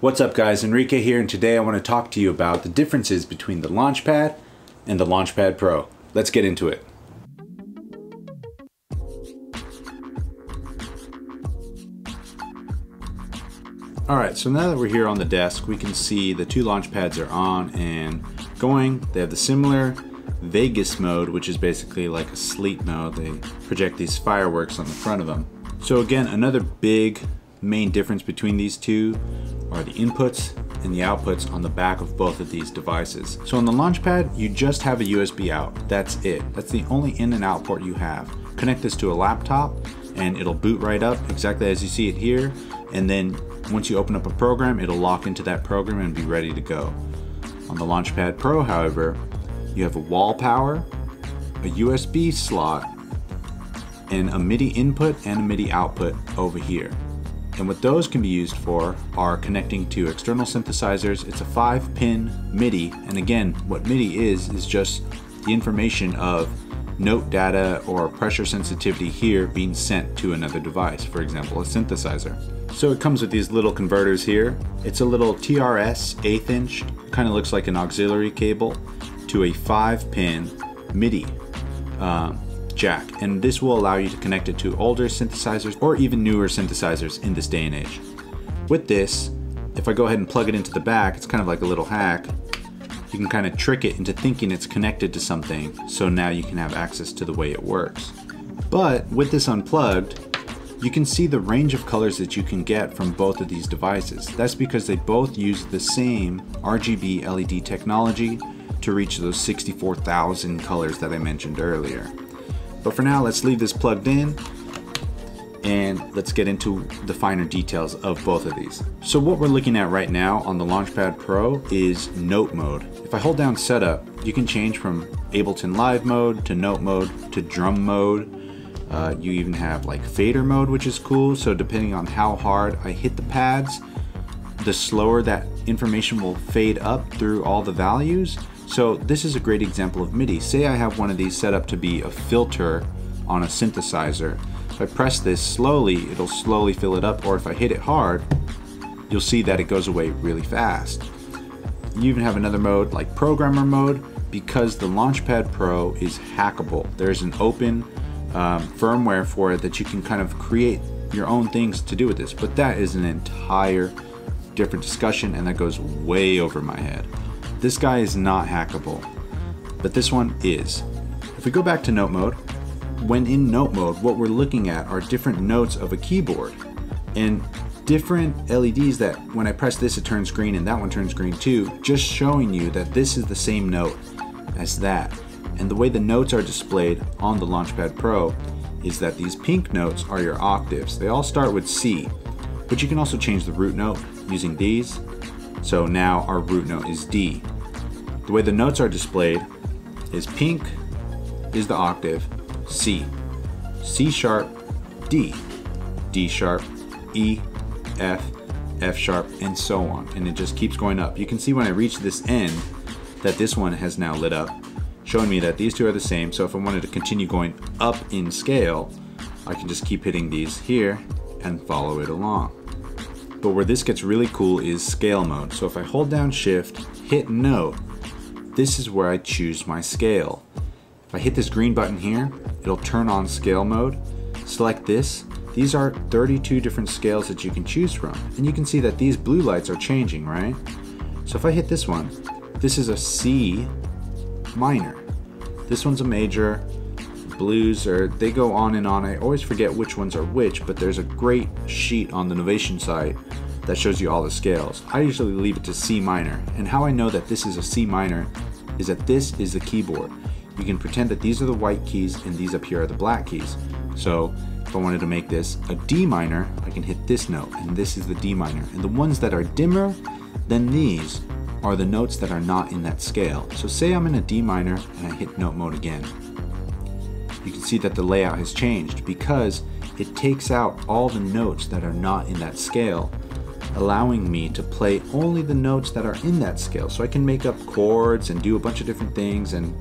What's up guys, Enrique here, and today I want to talk to you about the differences between the Launchpad and the Launchpad Pro. Let's get into it. Alright, so now that we're here on the desk, we can see the two Launchpads are on and going. They have the similar Vegas mode, which is basically like a sleep mode. They project these fireworks on the front of them. So again, another big main difference between these two are the inputs and the outputs on the back of both of these devices. So on the Launchpad, you just have a USB out. That's it. That's the only in and out port you have. Connect this to a laptop and it'll boot right up exactly as you see it here. And then once you open up a program, it'll lock into that program and be ready to go. On the Launchpad Pro, however, you have a wall power, a USB slot, and a MIDI input and a MIDI output over here. And what those can be used for are connecting to external synthesizers. It's a 5-pin MIDI, and again, what MIDI is just the information of note data or pressure sensitivity here being sent to another device, for example, a synthesizer. So it comes with these little converters here. It's a little TRS 1/8 inch, kind of looks like an auxiliary cable, to a 5-pin MIDI jack, and this will allow you to connect it to older synthesizers or even newer synthesizers in this day and age. With this, if I go ahead and plug it into the back, it's kind of like a little hack. You can kind of trick it into thinking it's connected to something, so now you can have access to the way it works. But with this unplugged, you can see the range of colors that you can get from both of these devices. That's because they both use the same RGB LED technology to reach those 64,000 colors that I mentioned earlier. But for now, let's leave this plugged in and let's get into the finer details of both of these. So what we're looking at right now on the Launchpad Pro is note mode. If I hold down setup, you can change from Ableton Live mode to note mode to drum mode. You even have like fader mode, which is cool. So depending on how hard I hit the pads, the slower that information will fade up through all the values. So this is a great example of MIDI. Say I have one of these set up to be a filter on a synthesizer. If I press this slowly, it'll slowly fill it up, or if I hit it hard, you'll see that it goes away really fast. You even have another mode like programmer mode, because the Launchpad Pro is hackable. There's an open firmware for it that you can kind of create your own things to do with this, but that is an entire different discussion and that goes way over my head. This guy is not hackable, but this one is. If we go back to note mode, when in note mode, what we're looking at are different notes of a keyboard and different LEDs that when I press this, it turns green and that one turns green too, just showing you that this is the same note as that. And the way the notes are displayed on the Launchpad Pro is that these pink notes are your octaves. They all start with C, but you can also change the root note using these. So now our root note is D. The way the notes are displayed is pink is the octave, C, C sharp, D, D sharp, E, F, F sharp, and so on. And it just keeps going up. You can see when I reach this end that this one has now lit up, showing me that these two are the same. So if I wanted to continue going up in scale, I can just keep hitting these here and follow it along. But where this gets really cool is scale mode. So if I hold down shift, hit note, this is where I choose my scale. If I hit this green button here, it'll turn on scale mode. Select this. These are 32 different scales that you can choose from. And you can see that these blue lights are changing, right? So if I hit this one, this is a C minor. This one's a major. Blues, or they go on and on. I always forget which ones are which, but there's a great sheet on the Novation site that shows you all the scales. I usually leave it to C minor, and how I know that this is a C minor is that this is the keyboard. You can pretend that these are the white keys and these up here are the black keys. So if I wanted to make this a D minor, I can hit this note, and this is the D minor. And the ones that are dimmer than these are the notes that are not in that scale. So say I'm in a D minor and I hit note mode again. You can see that the layout has changed because it takes out all the notes that are not in that scale, allowing me to play only the notes that are in that scale. So I can make up chords and do a bunch of different things, and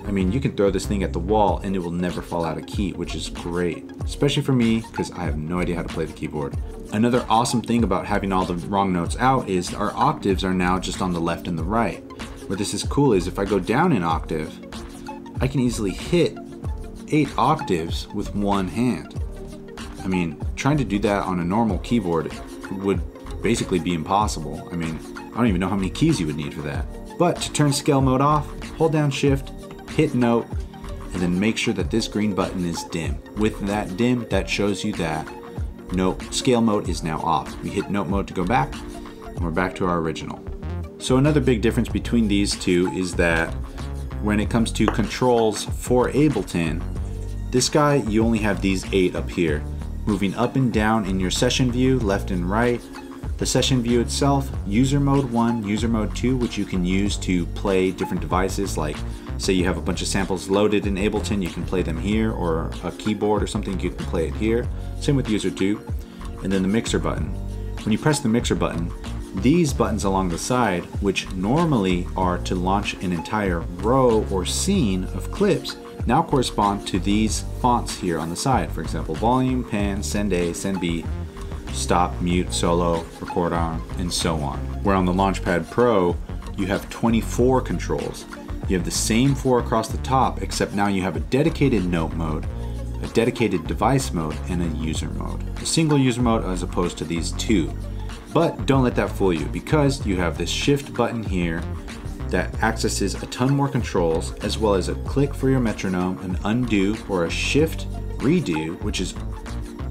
I mean, you can throw this thing at the wall and it will never fall out of key, which is great, especially for me because I have no idea how to play the keyboard. Another awesome thing about having all the wrong notes out is our octaves are now just on the left and the right. Where this is cool is if I go down an octave, I can easily hit 8 octaves with one hand. I mean, trying to do that on a normal keyboard would basically be impossible. I mean, I don't even know how many keys you would need for that. But to turn scale mode off, hold down shift, hit note, and then make sure that this green button is dim. With that dim, that shows you that note scale mode is now off. We hit note mode to go back, and we're back to our original. So another big difference between these two is that when it comes to controls for Ableton, this guy, you only have these 8 up here. Moving up and down in your session view, left and right. The session view itself, user mode 1, user mode 2, which you can use to play different devices, like say you have a bunch of samples loaded in Ableton, you can play them here, or a keyboard or something, you can play it here. Same with user 2. And then the mixer button. When you press the mixer button, these buttons along the side, which normally are to launch an entire row or scene of clips, now correspond to these fonts here on the side. For example, volume, pan, send A, send B, stop, mute, solo, record on, and so on. Where on the Launchpad Pro, you have 24 controls. You have the same 4 across the top, except now you have a dedicated note mode, a dedicated device mode, and a user mode. A single user mode as opposed to these 2. But don't let that fool you, because you have this shift button here that accesses a ton more controls, as well as a click for your metronome, an undo, or a shift redo, which is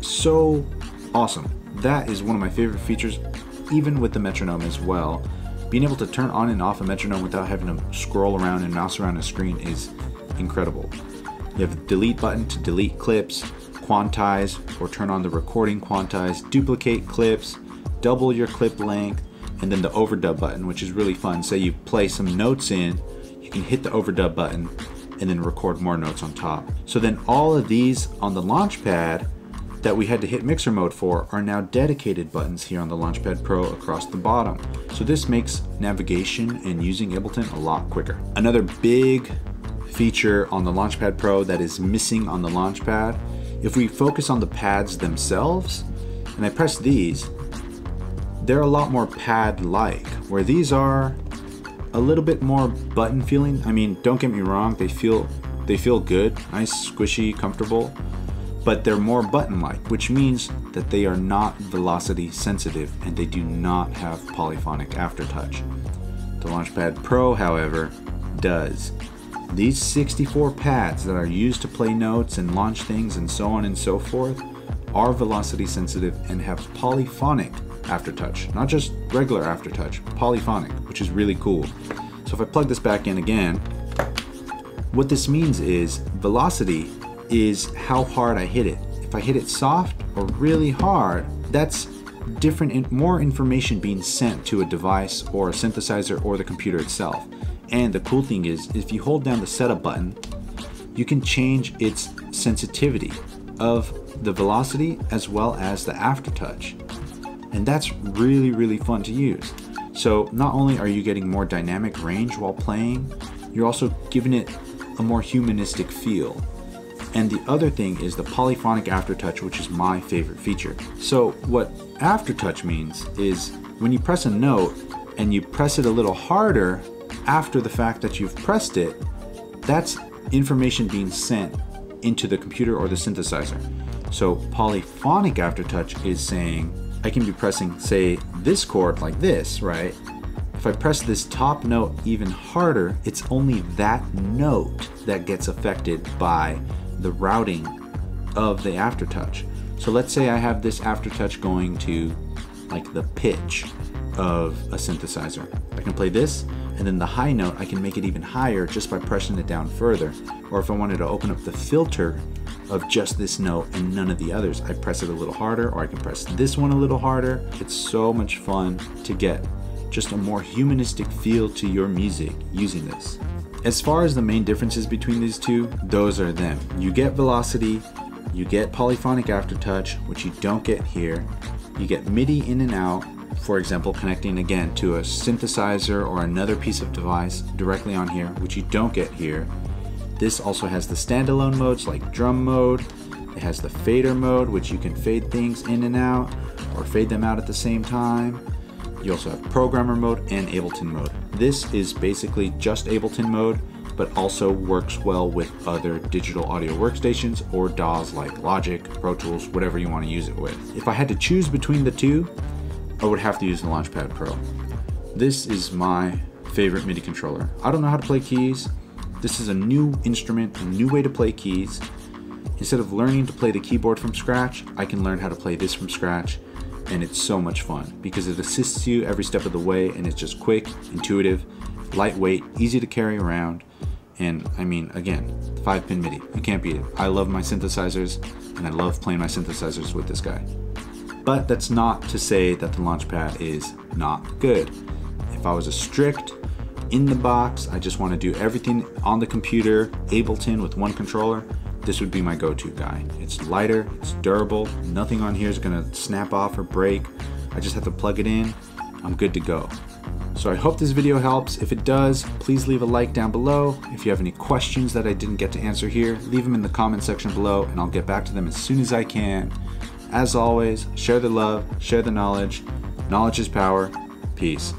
so awesome. That is one of my favorite features, even with the metronome as well. Being able to turn on and off a metronome without having to scroll around and mouse around a screen is incredible. You have the delete button to delete clips, quantize or turn on the recording quantize, duplicate clips, double your clip length, and then the overdub button, which is really fun. Say you play some notes in, you can hit the overdub button and then record more notes on top. So then all of these on the Launchpad that we had to hit mixer mode for are now dedicated buttons here on the Launchpad Pro across the bottom. So this makes navigation and using Ableton a lot quicker. Another big feature on the Launchpad Pro that is missing on the Launchpad, if we focus on the pads themselves, and I press these, they're a lot more pad-like, where these are a little bit more button feeling. I mean, don't get me wrong, they feel good, nice, squishy, comfortable, but they're more button-like, which means that they are not velocity sensitive and they do not have polyphonic aftertouch. The Launchpad Pro, however, does. These 64 pads that are used to play notes and launch things and so on and so forth are velocity sensitive and have polyphonic aftertouch, not just regular aftertouch, polyphonic, which is really cool. So if I plug this back in again, what this means is velocity is how hard I hit it. If I hit it soft or really hard, that's different, more information being sent to a device or a synthesizer or the computer itself. And the cool thing is, if you hold down the setup button, you can change its sensitivity of the velocity as well as the aftertouch. And that's really, really fun to use. So not only are you getting more dynamic range while playing, you're also giving it a more humanistic feel. And the other thing is the polyphonic aftertouch, which is my favorite feature. So what aftertouch means is when you press a note and you press it a little harder after the fact that you've pressed it, that's information being sent into the computer or the synthesizer. So polyphonic aftertouch is saying, I can be pressing, say, this chord like this, right? If I press this top note even harder, it's only that note that gets affected by the routing of the aftertouch. So let's say I have this aftertouch going to like the pitch of a synthesizer. I can play this, and then the high note, I can make it even higher just by pressing it down further. Or if I wanted to open up the filter of just this note and none of the others, I press it a little harder, or I can press this one a little harder. It's so much fun to get just a more humanistic feel to your music using this. As far as the main differences between these two, those are them. You get velocity, you get polyphonic aftertouch, which you don't get here. You get MIDI in and out, for example, connecting again to a synthesizer or another piece of device directly on here, which you don't get here. This also has the standalone modes like drum mode, It has the fader mode, which you can fade things in and out or fade them out at the same time. You also have programmer mode and Ableton mode. This is basically just Ableton mode, but also works well with other digital audio workstations or DAWs like Logic, Pro Tools, whatever you want to use it with. If I had to choose between the two, I would have to use the Launchpad Pro. This is my favorite MIDI controller. I don't know how to play keys. This is a new instrument, a new way to play keys. Instead of learning to play the keyboard from scratch, I can learn how to play this from scratch, and it's so much fun because it assists you every step of the way, and it's just quick, intuitive, lightweight, easy to carry around, and I mean, again, 5-pin MIDI. You can't beat it. I love my synthesizers, and I love playing my synthesizers with this guy. But that's not to say that the Launchpad is not good. If I was a strict, in the box, I just want to do everything on the computer, Ableton with one controller, this would be my go-to guy. It's lighter, it's durable, nothing on here is gonna snap off or break. I just have to plug it in, I'm good to go. So I hope this video helps. If it does, please leave a like down below. If you have any questions that I didn't get to answer here, leave them in the comment section below and I'll get back to them as soon as I can. As always, share the love, share the knowledge. Knowledge is power. Peace.